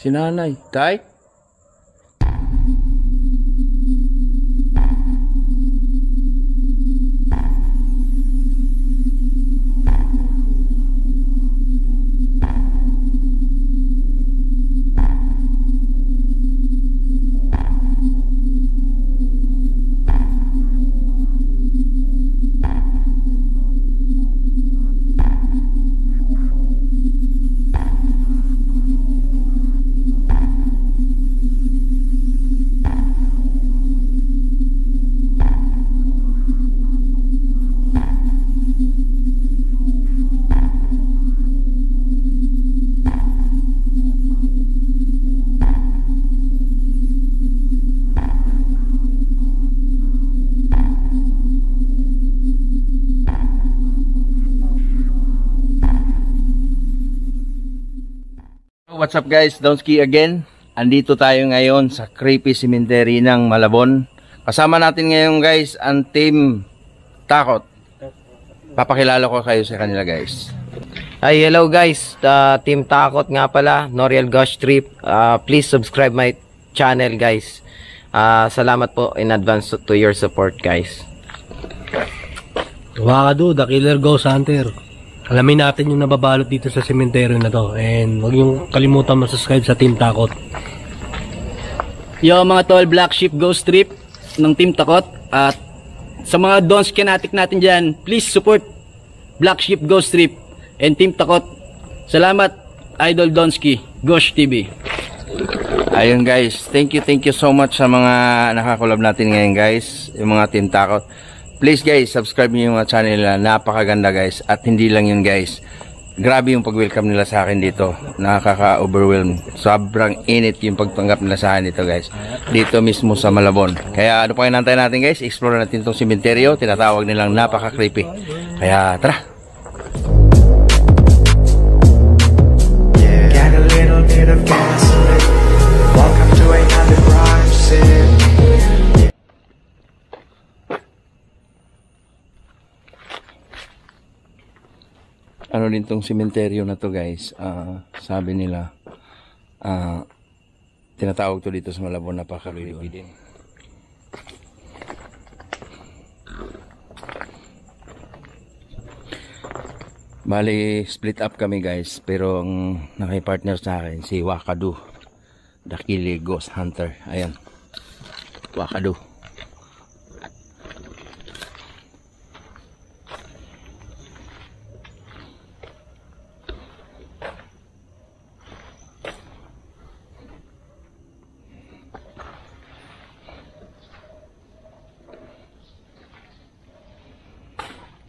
Si nanay. Tay? What's up guys, Donsky again. Andito tayo ngayon sa Creepy Cemetery ng Malabon. Kasama natin ngayon guys ang Team Takot. Papakilala ko kayo sa kanila guys. Hi, hello guys, Team Takot nga pala, Noriel Ghost Trip. Please subscribe my channel guys. Salamat po in advance to your support guys. Wakadu, The Killer Ghost Hunter. Alamin natin yung nababalot dito sa sementeryo na to. And huwag yung kalimutan mag-subscribe sa Team Takot. Yo mga tol, Black Sheep Ghost Trip ng Team Takot. At sa mga Dons kinatik natin dyan, please support Black Sheep Ghost Trip and Team Takot. Salamat Idol Donsky, Ghost TV. Ayun guys, thank you so much sa mga nakakulab natin ngayon guys, yung mga Team Takot. Please guys, subscribe niyo yung mga channel nila. Napakaganda guys. At hindi lang yun guys. Grabe yung pag-welcome nila sa akin dito. Nakaka-overwhelm. Sobrang init yung pagtanggap nila sa akin dito guys. Dito mismo sa Malabon. Kaya ano pa hinantay natin guys? Explore natin itong sementeryo. Tinatawag nilang napaka-creepy. Kaya tara! Get a little bit of gasoline. Welcome to another crime scene. Ano din tong sementeryo na to guys, sabi nila tinatawag to dito sa Malabon napaka-creepy din. Bali split up kami guys, pero ang nakipartner sa akin si Wakadu, The Killer Ghost Hunter. Ayan, Wakadu.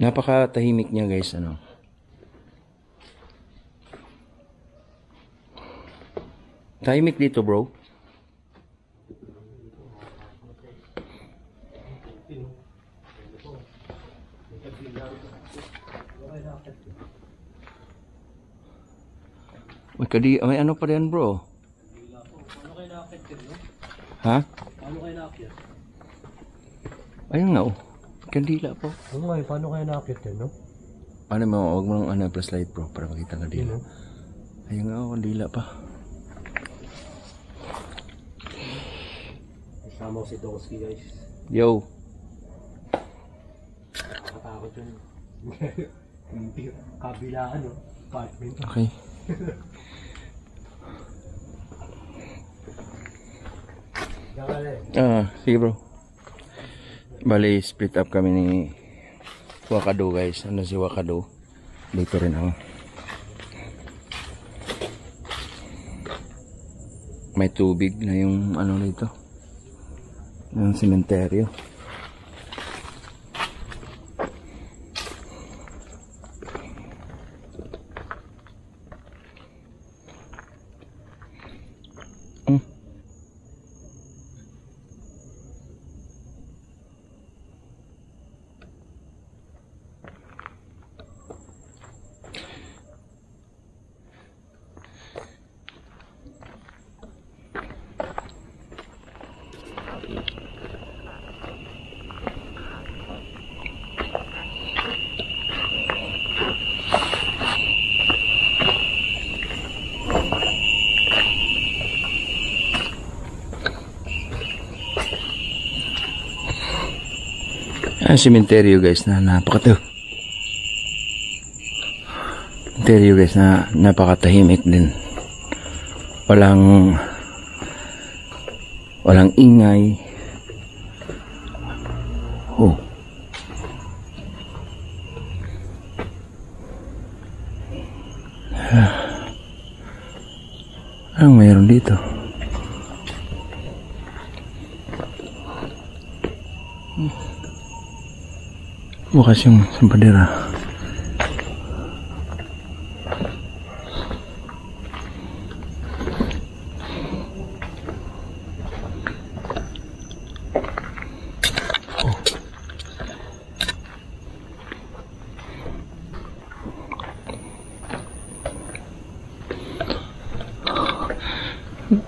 Napaka-tahimik niya guys, ano. Tahimik dito, bro. May ano pa rin, bro? Ha? Ayun nga, oh. Kandila po. Oo nga, paano kaya nakakit yan, no? Ano mo, huwag mo nang flashlight bro para makita ka dila. Ayun nga, kandila pa. Kasama ko si Donsky guys. Yo. Nakatakot yun. Kabilaan, no? Apartment. Okay. Sige bro. Bali, split up kami ni Wakadu guys. Ano si Wakadu? Dito rin ako. May tubig na yung ano dito. Yung sementeryo. Ang sementeryo guys na napakatayo. Sementeryo guys na napakatahimik din. Walang ingay. Oh. Anong mayroon dito? Bukas yung sampadera.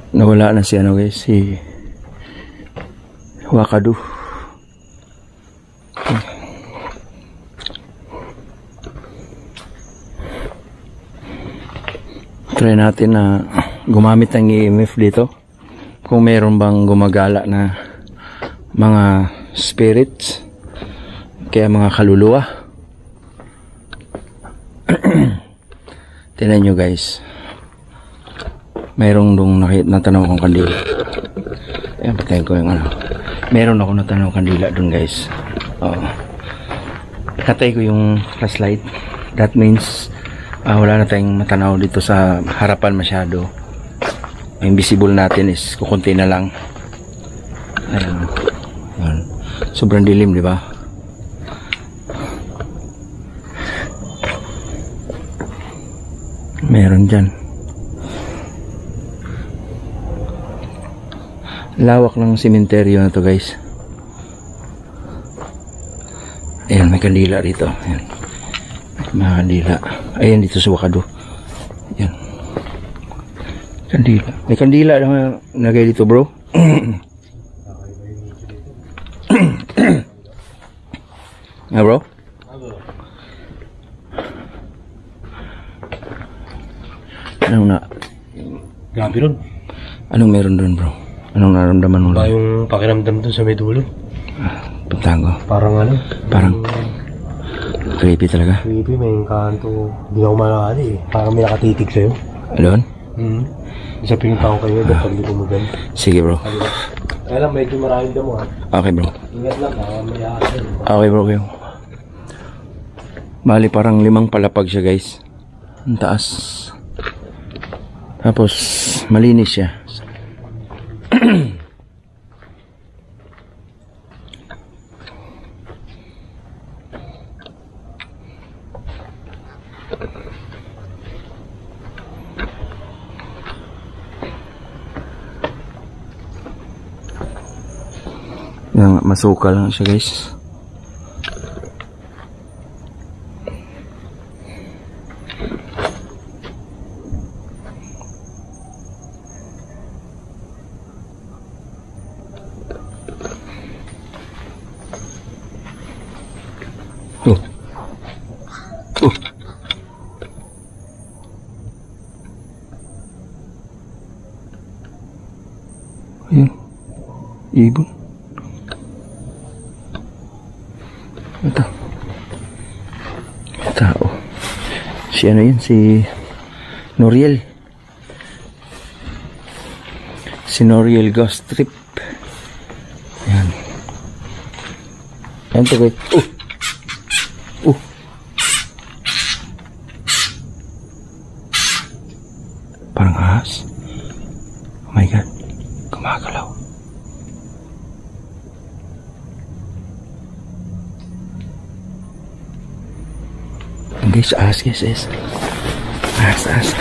Nawala na si ano guys, si Wakadu. Try natin na gumamit ng EMF dito. Kung meron bang gumagala na mga spirits, kaya mga kaluluwa. Tingnan nyo guys. Mayroong dong natanaw kong kandila. Ayan, patayin ko yung ano. Meron ako natanaw kandila dun guys. Katay ko yung flashlight. That means wala na tayong matanaw dito sa harapan masyado. Yung visible natin is kukunti na lang. Ayan. Ayan. Sobrang dilim, di ba? Meron dyan. Lawak ng sementeryo na to guys. Ayan, may kandila rito. Ayan. May kandila. Ayan, dito sa Wakadu. Ayan. Kandila. May kandila na nagay dito bro. Ah bro? Anong na? Grabe ron. Anong meron doon bro? Anong naramdaman mo? Ba yung pakiramdam dun sa may dulo? Puntahan ko. Parang ano? Parang creepy talaga. Creepy, may kanto. Hindi ako malakali eh. Parang may nakatitig sa'yo. Alon? Isa pinunta ko kayo, dapat hindi kumugan. Sige bro. Kaya lang, medyo maraming damo ha. Okay bro. Ingat lang, may asin. Okay bro, okay. Bali parang 5 palapag siya guys. Ang taas. Tapos malinis siya. Yang masukal lang siya guys. Ayan. Ibon. Ito. Tao. Si ano yun? Si Noriel. Si Noriel Ghost Trip. Ayan. Ayan to guys. Parang ahas. Oh my god. Gumagalaw. Guys, ahas guys. Ahas.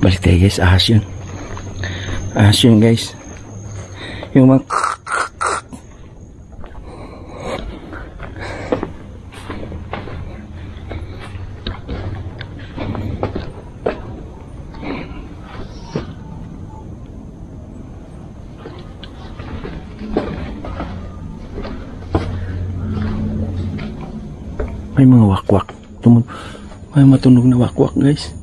Balik tayo guys, ahas yun. Ahas yun guys. Yung mga may mga wakwak. May matunog na wakwak guys.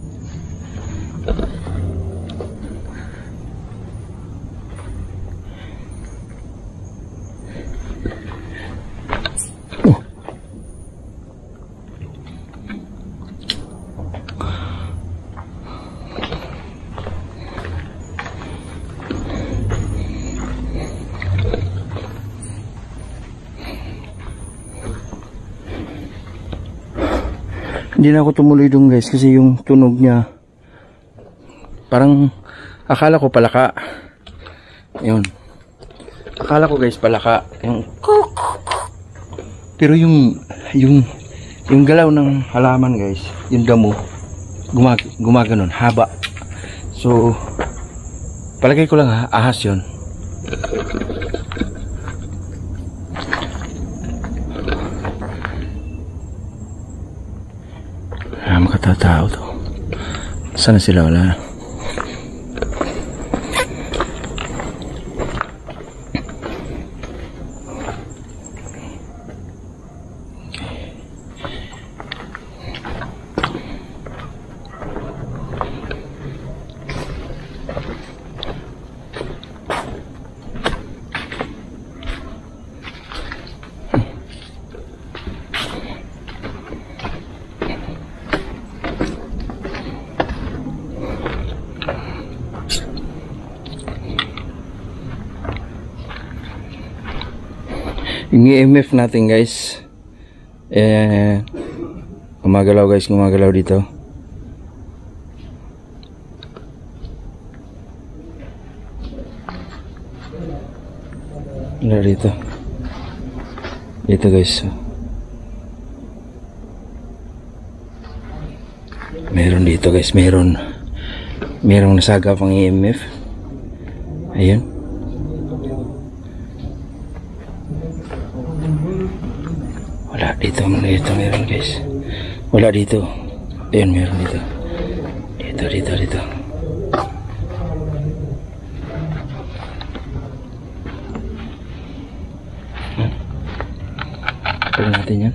Oh. Hindi na ako tumuloy doon guys kasi yung tunog niya parang akala ko palaka. Yun. Akala ko guys palaka. Yung pero yung galaw ng halaman guys, yung damo gumaganon, haba. So palagay ko lang ahas yun. Makatatao to. Sana sila? Wala na. Yung EMF natin guys gumagalaw guys, gumagalaw dito. Wala dito guys. Meron dito guys, merong nasagap ang EMF. Ayun. Wala dito meron guys. Wala dito. Ayun, meron dito. Dito. Pagin natin yan.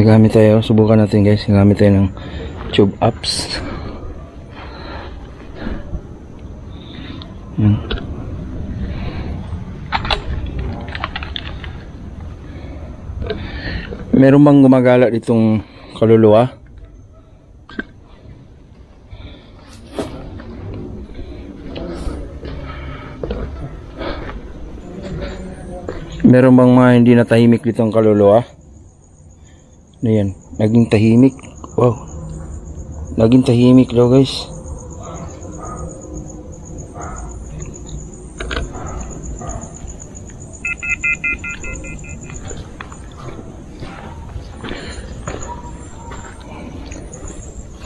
Gamit tayo, subukan natin guys. Gamit tayo ng tube ups. Meron bang gumagala ditong kaluluwa? Meron bang mga hindi na tahimik ditong kaluluwa? Ano yan? Naging tahimik? Wow. Naging tahimik daw guys.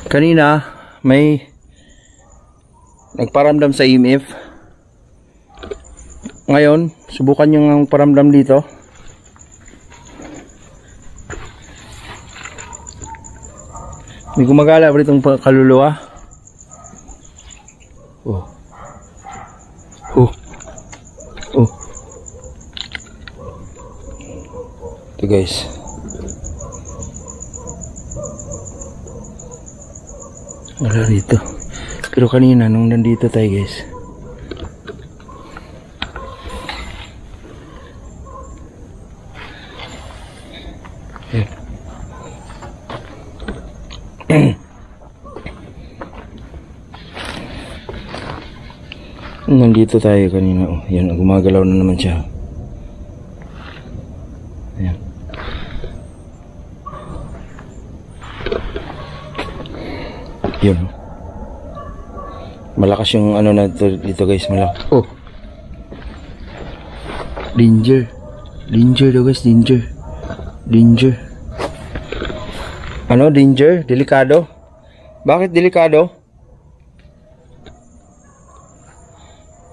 Kanina may nagparamdam sa EMF. Ngayon subukan yung paramdam dito. May gumagala ba itong kaluluwa? Oh. Ito guys. Wala dito. Pero kanina nung nandito tayo guys, nandito tayo kanina. Oh, yan, gumagalaw na naman siya. Ayan. Yun. Malakas yung ano na dito guys, malakas. Oh. Danger daw guys, danger. Ano, danger? Delikado? Bakit delikado?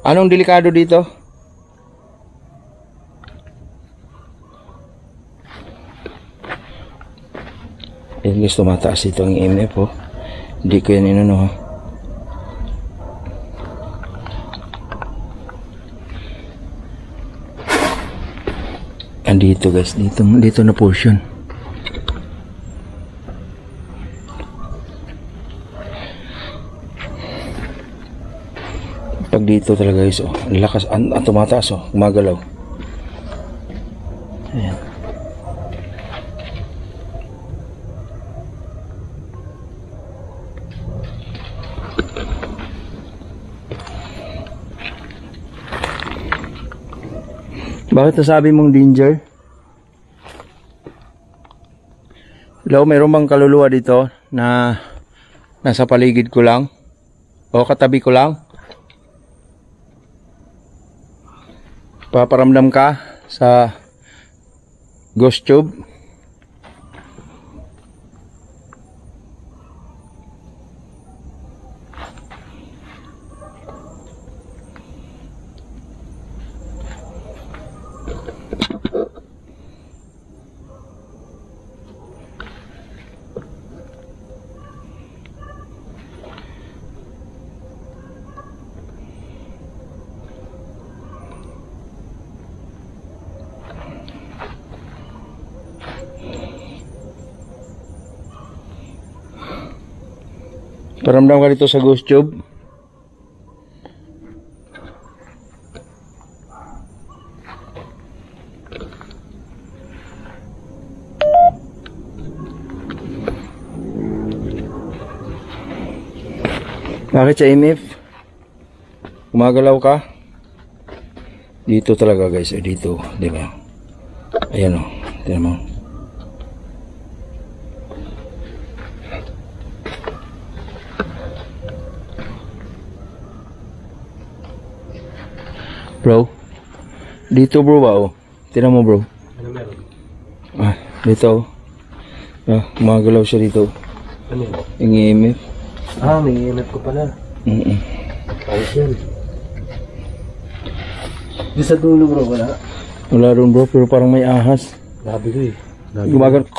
Anong delikado dito? Guys, tumataas ito ang EMF oh. Hindi ko yan inano ha. Dito guys, dito na portion. Pag dito talaga guys, oh, ang lakas, tumataas, oh, gumagalaw. Ayan. Bakit nasabi mong danger? Hello, mayroon bang kaluluwa dito na nasa paligid ko lang? O katabi ko lang? Paparamdam ka sa ghost tube? Paramdam ka dito sa ghost tube? Bakit sa MF? Gumagalaw ka? Dito talaga guys, dito, di ba? Ayan o, tingnan mo. Bro, dito bro ba, oh? Tingnan mo bro. Ano meron? Ah, dito. Gumagalaw siya dito. Ano yun? Yung EMF. Ah, may EMF ko pala. Ayos yan. Di sa dulo bro, wala? Wala ron bro, pero parang may ahas. Labi ko eh. Gumagalaw.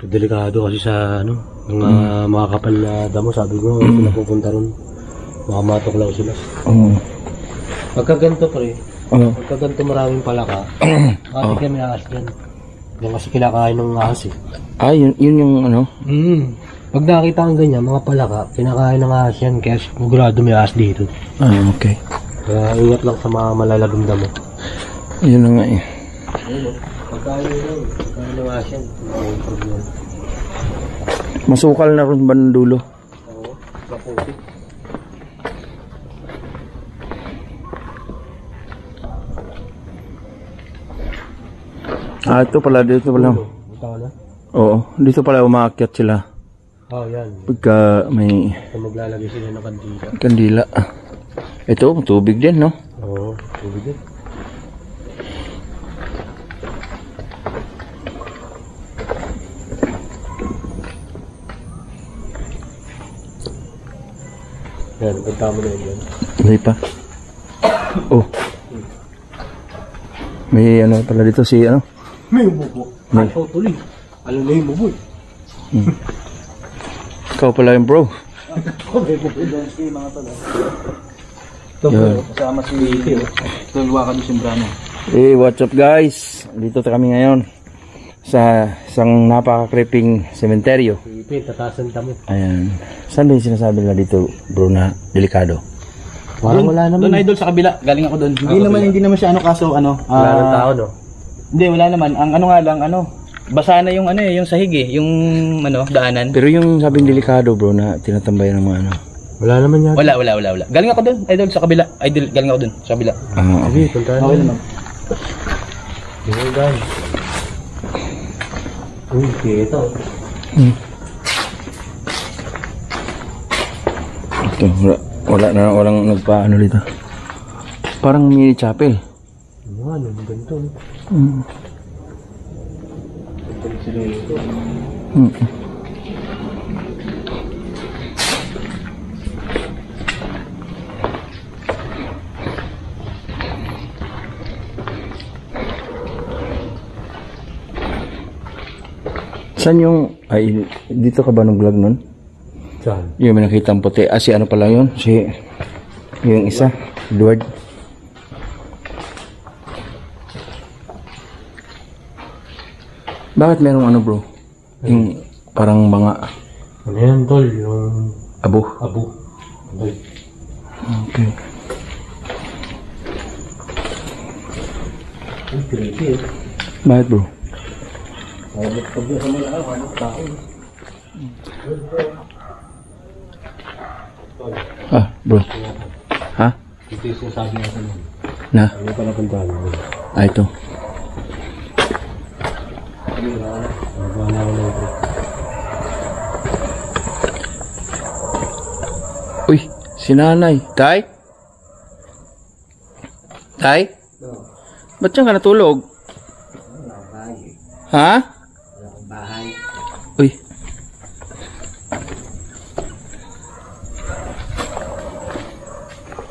Delikado kasi sa ano, mga kapal na damo, sabi ko, pinapupunta ron. Makamatok sila. Pagka ganito pre, pagka ganito maraming palaka, ate kami ahas dyan. Yung kasi kinakain ng ahas eh. Ah, yun yung ano? Pag nakita kang ganyan, mga palaka, kinakain ng ahas yan, kaya sigurado may ahas dito. Ah, okay. Kaya ingat lang sa mga malalagong damo. Yun na nga eh. Pagkain ng ahas yan, may problema. Masukal na ron ba ng dulo? Oo, maputi. Ah, ito pala, dito pala. Ito na? Oo, dito pala umaakyat sila. Oo, yan. Pagka may So, maglalagay sila ng kandila. kandila. Ito, tubig din, no? Oo, tubig din. Yan, punta mo na yun. May pa. Oh. May ano pala dito si ano? May bubo. May. Ay, tuloy. Alam na yung bubo. Ikaw pala yung bro. May bubo doon si mga tala. Yan. Kasama si Tulwa ka doon si Brano. Hey, what's up guys? Dito kami ngayon sa isang napaka-creeping sementeryo. Ipin, tatasan tamo. Ayan. Saan ba yung sinasabi nila dito, bro, na delikado? Parang wala naman. Doon idol sa kabila, galing ako doon. Hindi naman siya ano kaso ano. Wala ng tao, no? Hindi, wala naman. Ang ano nga lang basa na yung ano yung sahig eh, yung ano daanan. Pero yung sabing delikado, bro, na tinatambayan ng mga ano. Wala naman yan. Wala. Galing ako doon, idol sa kabila. Idol, galing ako doon sa kabila. Ah, okay. Sige, punta Okay naman. Sige, guys. Uy, kita. Ito, walang nagpaano dito. Parang mini chapel. Ano, ganito. Saan yung, ay, dito ka ba nung vlog nun? Saan? Yung may nakita ang puti. Ah, si ano pala yun? Si, yung isa, Edward. Bakit merong ano bro? Yung parang mga Ano yan, tol? Yung abo. abo. Tol. Okay. Ang creepy eh. Bakit bro? Pag sa malakaw, hanap tao. Ah, bro. Ha? Ito yung sinasabi natin. Na? Ano pa napuntahan mo? Ah, ito. Wala ko na ito. Uy, si nanay. Tay? Tay? Ba't siya ka natulog? Ha? Uy.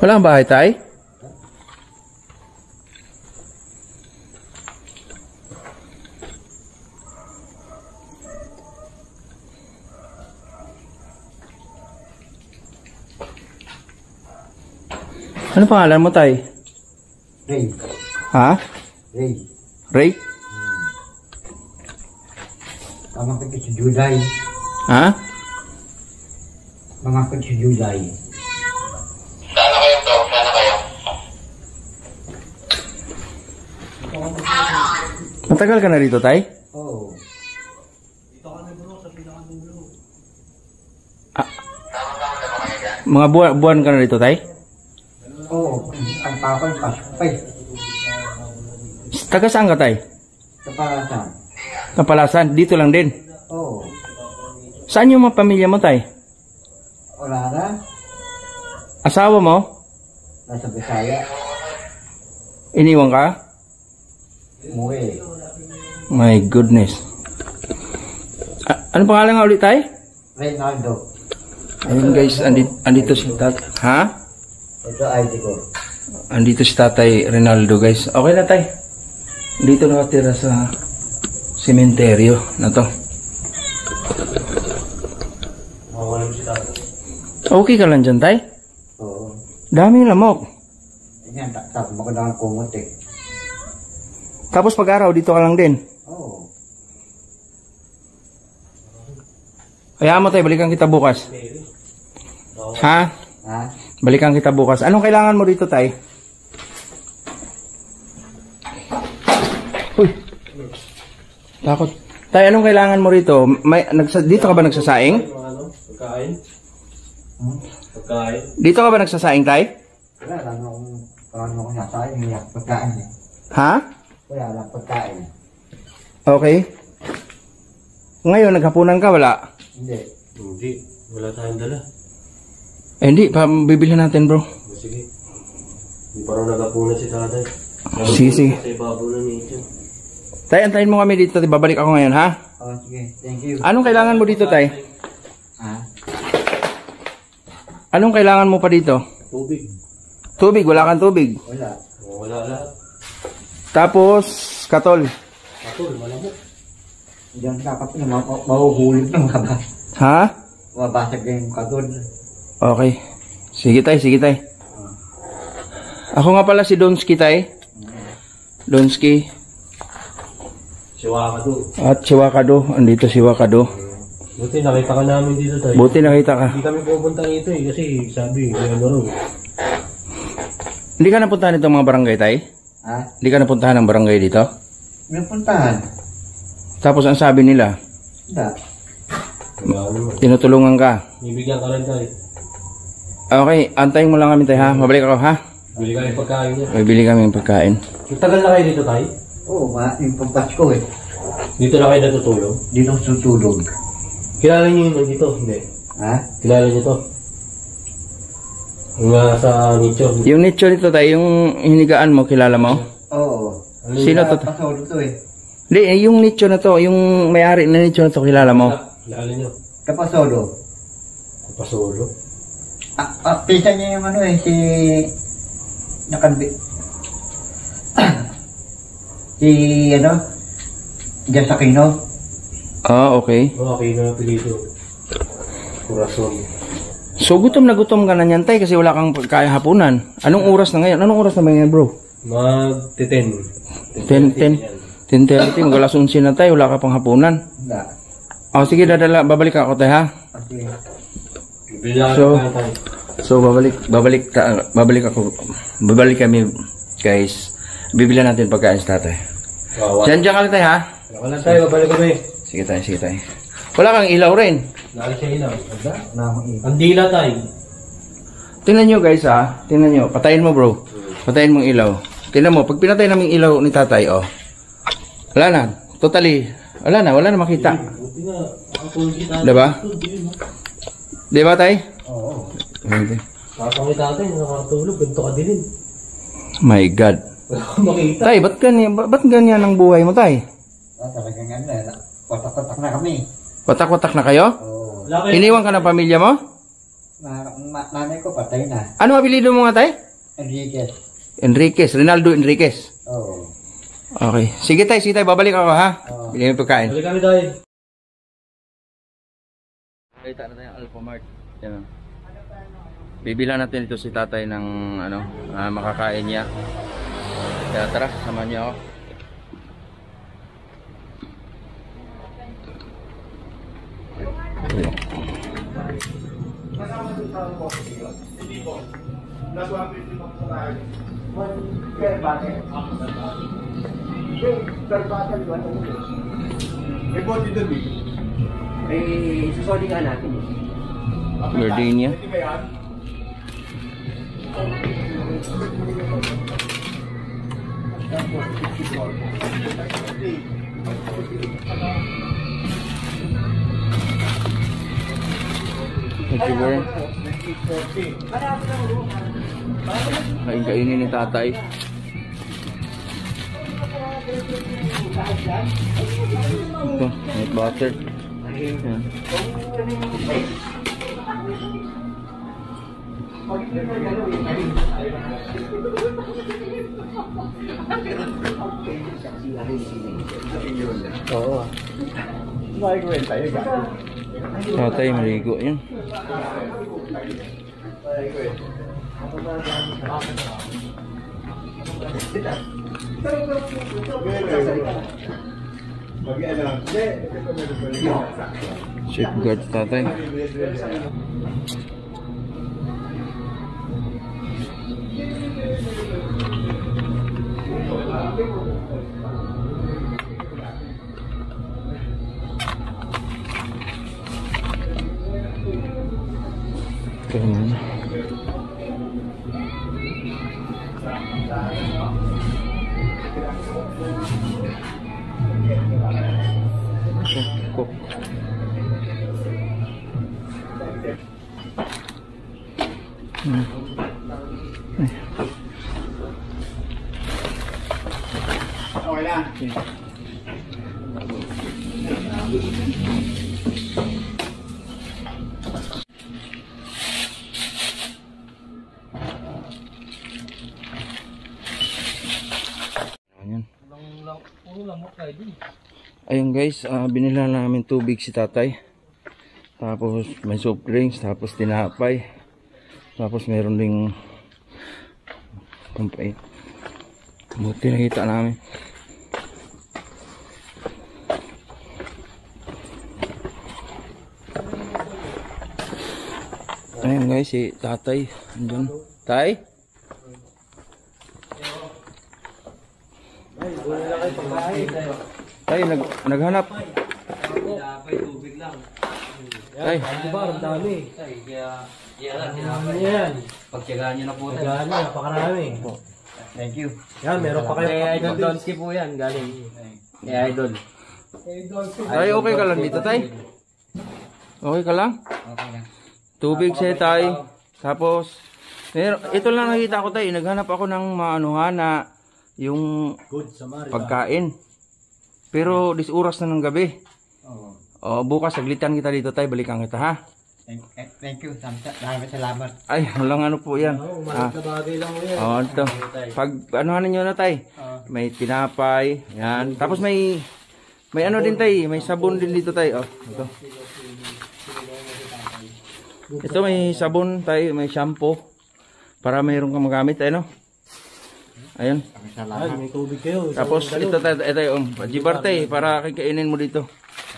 Wala kang bahay, Tay? Ano pangalan mo, Tay? Ray. Ha? Ray. Ray? Mga kapit si Juday. Ha? Mga kapit si Juday. Matagal ka na rito, Tay? Oo. Mga buwan ka na rito, Tay? Oo. Ang papa yung pasok pa eh. Taga saan ka, Tay? Kapalasan. Kapalasan? Dito lang din. Oo. Saan yung mga pamilya mo, Tay? Wala na. Asawa mo? Nasa Bisaya. Iniwan ka? Umuwi. My goodness. Ano pangalan nga ulit, Tay? Reynaldo. Ayun guys, andito si Tatay. Ha? Ito ID ko. Andito si Tatay Rinaldo guys. Okay na, Tay. Dito nakatira sa sementeryo na to. Mawala mo si tao. Okay ka lang dyan, Tay? Oo. Daming lamok. Yan, tapos mo ko na ang kumot eh. Tapos pag-araw, dito ka lang din. Oo. Kaya mo, Tay, balikan kita bukas. Ha? Ha? Balikan kita bukas. Anong kailangan mo dito, Tay? Uy. Takot. Tay, anong kailangan mo rito? Dito ka ba nagsasaing? Pagkain? Hmm? Pagkain? Dito ka ba nagsasaing, Tay? Wala lang akong nasayang niya. Pagkain eh. Ha? Wala lang pagkain. Okay. Ngayon, naghapunan ka, wala? Hindi. Hindi. Wala tayong dala. Eh, hindi. Bibilhin natin, bro. Sige. Hindi pa rin nagapunan si tatay. Sige, sige. Sa ibabaw na nito. Tay, antayin mo kami dito. Babalik ako ngayon, ha? Oh, sige. Thank you. Anong kailangan mo dito, Tay? Ha? Anong kailangan mo pa dito? Tubig. Tubig. Wala kang tubig. Wala. Wala lahat. Tapos, katol. Atol, malamok. Diyan dapat na mahuhulog ng mga Ha? mabasag yung kagod. Okay. Sige, Tay. Sige, Tay. Ako nga pala si Donski, Tay. Donski. Si Wakado. At si Wakado. Andito si Wakado. Buti nakita ka namin dito tayo. Buti nakita ka. Hindi kami pupunta rito eh kasi sabi, may ano raw. Hindi ka napuntahan itong mga barangay, Tay? Ha? Hindi ka napuntahan ng barangay dito? May puntahan. Tapos ang sabi nila, Hindi. Wala naman. tinutulungan ka. Bibigyan ka rin tayo. Okay, antayin mo lang kami, Tay, ha? Mabalik ako, ha? Bili kami pagkain niya. May bili kami ng pagkain. Tagal na kayo dito tayo? Oo, yung pagpasko eh. Dito na kayo natutulog? Dito ako tutulog. Kilala niyo yun dito? Hindi. Ha? Kilala niyo to? Yung sa nicho. Yung nicho nito, Tay, yung hinigaan mo, kilala mo? Oo. Sino to? Pasolo to eh. Hindi, yung nicho na to, yung may-ari na nicho na to, kilala mo? Kilala niyo? Kapasolo. Kapasolo? Pisa niya yung ano eh, si... si ano? Diyan sa Kino. Ah, okay. Okay na apelido. Corazon. So, gutom na gutom ka na niyan, Tay, kasi wala kang pagkain hapunan. Anong oras na ngayon? Anong oras na ba ngayon, bro? Mag-10. 10 10:30, mag-alas 11 na tayo, wala ka pang hapunan. Hindi. Oh, sige, babalik ako tayo ha. Kasi, Babalik kami, guys. Bibilihan natin pagkain sa tatay. Diyan ka lang tayo ha. Wala tayo, babalik kami. Sige tayo. Wala kang ilaw rin. Lalo siya ilaw. Ang dila tayo. Tingnan nyo guys ha. Tingnan nyo. Patayin mo bro. Patayin mong ilaw. Tingnan mo. Pag pinatay namin ilaw ni tatay, oh. Wala na. Totally. Wala na makita. Diba? Diba tay? Oo. Okay. Kakangit natin, nakatulog, ganito ka din. My God. Makita. Tay, ba't ganyan ang buhay mo tay? talagang ano, kotak-kotak na kami. Watak-watak na kayo? Oo. Iniwan ka ng pamilya mo? Nanay ko patay na. Ano apelyido mo nga tay? Enriquez. Enriquez. Rinaldo Enriquez. Oo. Okay. Sige tay, babalik ako ha. Oo. Bili mo pagkain. Balik kami tayo. Kita na tayo ang Alphamart. Yan. Bibilan natin ito si tatay ng makakain niya. Kaya tara, samahan niyo ako. Gardenia. Kainin ni tatay. Ito, may butter. Yan. Oo. Tatay, maligo yan. Safeguard tatay. Ganun. Cook. Okay lang. Ayun guys, binila namin tubig si tatay. Tapos may soft drinks, tapos tinapay. Tapos meron ding pampait. Buti nakita namin. Ayun guys, si tatay andun. Tay? Tay, naghanap. Tay, Ang dami. Yan. Pagtyagaan nyo na po. Yan, napakarami. Thank you. Yan, meron pa kayo. Kay Idol Donsky po yan, galing. Kay Idol. tay, okay ka lang dito, tay? Okay ka lang? Okay lang. Tubig siya, tay. Tapos, ito lang nakita ko, tay. Naghanap ako ng maanuhan na yung Good, Samaria. pagkain. Pero oras na ng gabi. Oo. O, bukas, saglitan kita dito, tay. Balikan kita, ha? Thank you. Maraming salamat. Ay, walang ano po yan. Oo, maliit na bagay lang mo yan. Ito. Pag anuhan ninyo na, tay. May tinapay. Yan. Tapos may ano din, tay. May sabon din dito, tay. Oh, ito. Ito may sabon, tay. May shampoo. Para mayroon kang magamit, tay, no? Ayun. Ay, may tubig kayo. Tapos ito yung jibar tay para kikainin mo dito.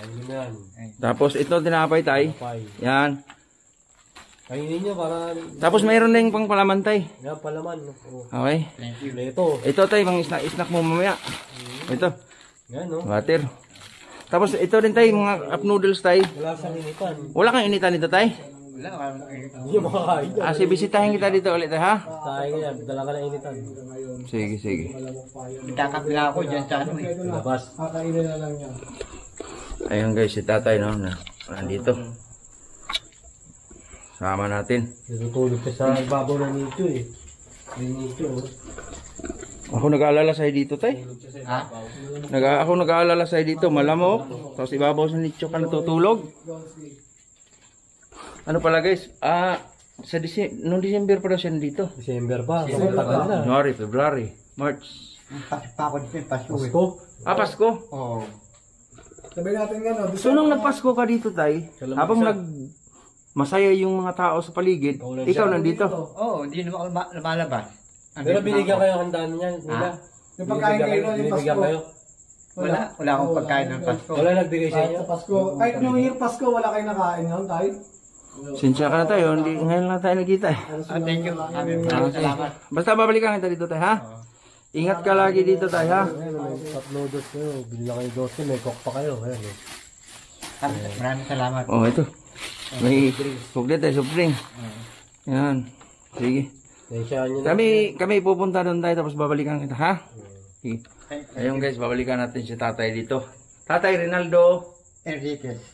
Ayun yan. Tapos ito tinapay tay. Pay. Yan. Kainin nyo para... Tapos mayroon na yung pang palaman tay. Yan, palaman. Oh. Okay. Ito. Ito tay, pang snack mo mamaya. Ito. Yan, no? Water. Tapos ito rin tay, mga cup noodles tay. Wala sa initan. Wala kang initan dito tay? Hindi mo makakain. Kasi bisitahin kita dito ulit ha. Tayo nga yan. Dala ka na initan. Sige, sige. Kakapila ako dyan sa ano eh. Labas. Ayun guys, si tatay no, nandito. Sama natin. Natutulog ka sa babaw ng nicho eh. May nicho. Ako nag-aalala sa'yo dito tay. Ha? Ako nag-aalala sa'yo dito, malamok. Tapos ibabaw sa nicho ka natutulog. Ano pala guys? Sa noong December pa daw siya nandito. December pa. Tagal na. January, February, March. Pasok pa ako dito yung Pasko eh. Pasko. Pasko. Oo. So nung nagpasko ka dito tay, habang masaya yung mga tao sa paligid, ikaw nandito. Oo, hindi naman ako lumalabas. Pero binigyan kayo handaan niya nila. Yung pagkain kayo nun, yung Binigyan Pasko. kayo. Wala akong pagkain ng Pasko. Wala nagbigay sa inyo. Sa Pasko. Kahit New Year Pasko, wala kayo nakain nun, tayo. Sinsya ka na tayo, hindi ngayon lang tayo nagkita eh. Thank you. Maraming salamat. Basta babalikan kita dito tayo ha. Ingat ka lagi dito tayo ha. Cup noodles kayo. Bili lang kayo 12. May coke pa kayo. Ayan eh. Maraming salamat. Oh ito. May sukli tayo, supling. Yan. Sige. Tensyahan nyo na. Kami pupunta doon tayo tapos babalikan kita ha. Sige. Ayun guys, babalikan natin si tatay dito. Tatay Rinaldo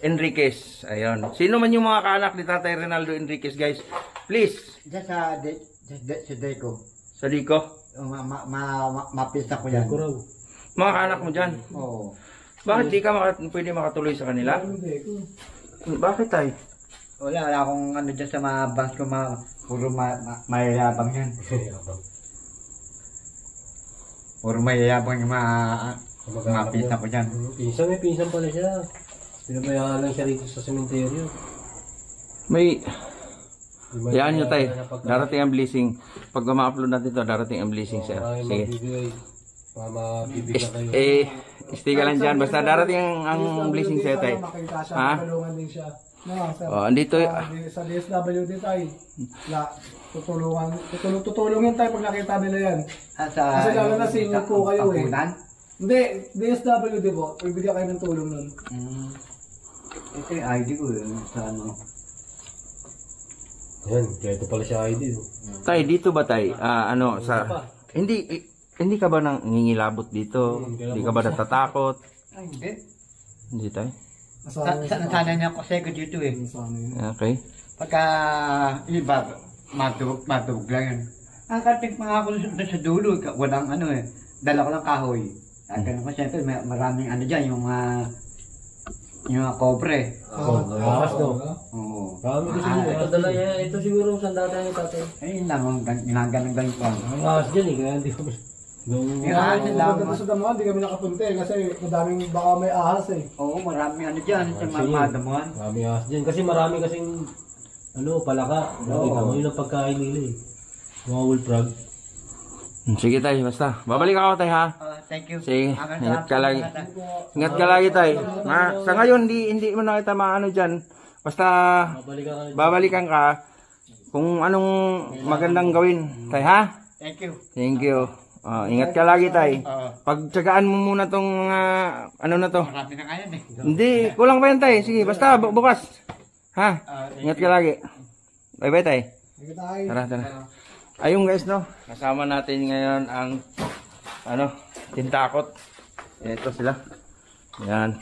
Enriquez. Ayun. Sino man yung mga kaanak ni tatay Rinaldo Enriquez guys? Please. Diyan sa Deco. Sa Dico. Mapista ko yan. Ko raw. Mga kaanak mo dyan. Oo. Bakit di ka pwede makatuloy sa kanila? Bakit tayo? Wala akong ano dyan sa mga banks ko, puro mayayabang yan. Puro mayayabang yung mga pista ko dyan. Pinsan, may pinsan pala siya. Pinabayaan lang siya rito sa sementeryo. May yan nyo tayo. Darating ang blessing. Pag ma-upload natin ito, darating ang blessing sir. Sige. Mabibigyan kayo. Stay ka lang dyan. Basta darating ang blessing sa'yo tayo. Ha? Tulungan din siya. No, sir. Andito. Sa DSWD tayo. Tutulungin tayo pag nakita nila yan. Kasi lalo na senior po kayo eh. Hindi, DSWD po. Ibigyan kayo ng tulong nun. Ito yung ID ko eh. Sa ano. Yan, kaya ito pala siya ID. Tay, dito ba tay? Hindi ka ba nang ngingilabot dito? Hindi ka ba natatakot? Ay, hindi. Hindi tay? Sana niya ako second dito eh. Okay. Pagka iba, matubog lang yun. Ang kating mga ako doon sa dulo, walang ano eh. Dala ko lang kahoy. Ganun ko siyempre, maraming ano dyan, yung mga kobre. Lakas daw. Oo. Marami ko siguro. Dala niya, ito siguro sandata niya tatay. Ayun lang, ginagalang ko. Ang lakas dyan eh, kaya hindi ko... Yung Kaya ahas kung lang. pumunta sa damuhan, di kami nakapunta eh. Kasi madaming baka may ahas eh. Oo, maraming ano dyan, sa mga Sige. madamuhan. Marami ahas dyan. Kasi marami kasing palaka. Nakita mo yun ang pagkain nila eh. Mga woolfrog. Sige tayo, basta. Babalik ako tayo ha. Thank you. Sige, Maraming ingat ka salamat. lagi. Ingat ka lagi tayo. Sa ngayon, hindi mo na kita maano dyan. Basta Babalikan ka na dyan. babalikan ka kung anong magandang gawin. Tayo ha? Thank you. Thank you. Ingat ka lagi tayo. Pagtsagaan mo muna tong ano na to. Marami na ngayon eh. Hindi, kulang pa yan tayo. Sige, basta bukas. Ha? Ingat ka lagi. Bye-bye tayo. Sige tayo. Tara. Ayun guys no, kasama natin ngayon ang tintakot. Ito sila. Yan.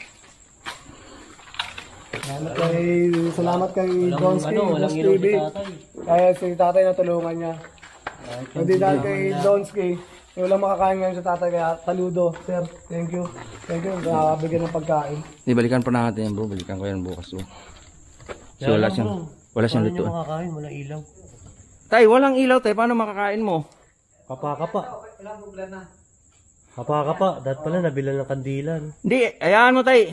Salamat kay Donski, Walang Boss ilaw TV. si tatay. Kaya si tatay na tulungan niya. Hindi dahil kay Donski, walang makakain ngayon sa tatay, kaya saludo. Sir, thank you. Thank you, bigyan ng pagkain. Balikan pa natin yan bro, balikan ko yan bukas bro. So wala siyang Paano nyo lutuan. makakain? Walang ilaw. Tay, walang ilaw tay, paano makakain mo? Kapa. Kapa. Dahil pala nabilan ng kandilan. Hindi, ayaan mo tay.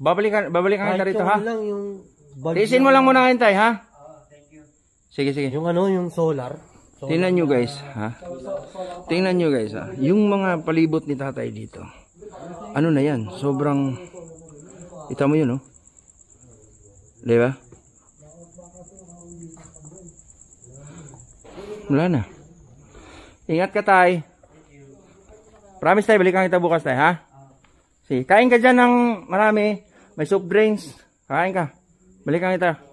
Babalikan kita rito ha. lang yung... Tiisin mo lang muna ngayon tay ha. Sige. Yung yung solar. Tingnan nyo guys, ha? Tingnan nyo guys, ha? Yung mga palibot ni tatay dito. Ano na yan? Sobrang... Ita mo yun, oh. Diba? Wala na. Ingat ka, tay. Promise tayo, balikan kita bukas tayo, ha? Sige, kain ka dyan ng marami. May soft drinks. Kain ka. Balikan kita.